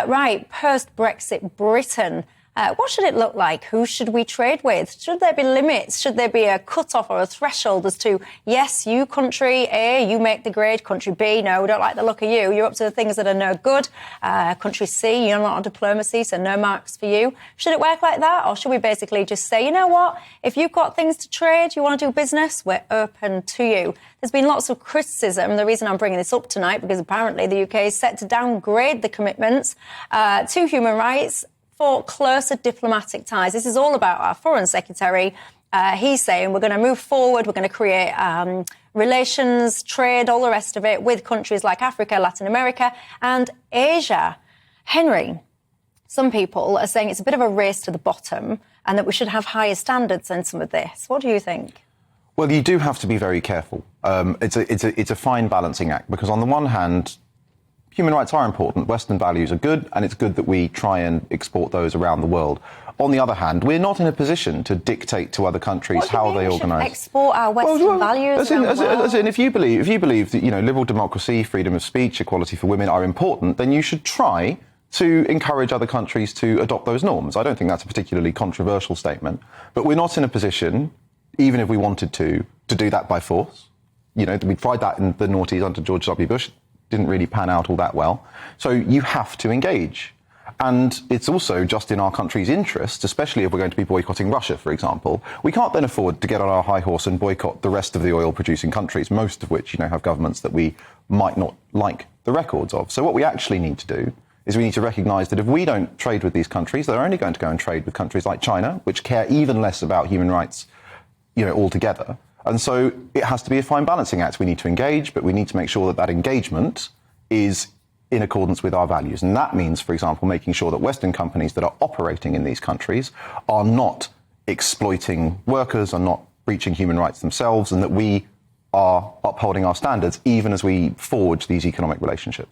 Right, post-Brexit Britain. What should it look like? Who should we trade with? Should there be limits? Should there be a cut-off or a threshold as to, yes, you country A, you make the grade, country B, no, we don't like the look of you. You're up to the things that are no good. Country C, you're not on diplomacy, so no marks for you. Should it work like that? Or should we basically just say, you know what, if you've got things to trade, you want to do business, we're open to you. There's been lots of criticism. The reason I'm bringing this up tonight, because apparently the UK is set to downgrade the commitments to human rights for closer diplomatic ties. This is all about our Foreign Secretary. He's saying we're going to move forward, we're going to create relations, trade, all the rest of it with countries like Africa, Latin America and Asia. Henry, some people are saying it's a bit of a race to the bottom and that we should have higher standards than some of this. What do you think? Well, you do have to be very careful. It's a fine balancing act because on the one hand, human rights are important, Western values are good, and it's good that we try and export those around the world. On the other hand, we're not in a position to dictate to other countries how they organise. Export our Western values. As in, if you believe that liberal democracy, freedom of speech, equality for women are important, then you should try to encourage other countries to adopt those norms. I don't think that's a particularly controversial statement, but we're not in a position, even if we wanted to do that by force. We tried that in the noughties under George W. Bush. Didn't really pan out all that well. So you have to engage. And it's also just in our country's interest, especially if we're going to be boycotting Russia, for example. We can't then afford to get on our high horse and boycott the rest of the oil-producing countries, most of which, have governments that we might not like the records of. So what we actually need to do is we need to recognise that if we don't trade with these countries, they're only going to go and trade with countries like China, which care even less about human rights, altogether. And so it has to be a fine balancing act. We need to engage, but we need to make sure that that engagement is in accordance with our values. And that means, for example, making sure that Western companies that are operating in these countries are not exploiting workers, are not breaching human rights themselves, and that we are upholding our standards even as we forge these economic relationships.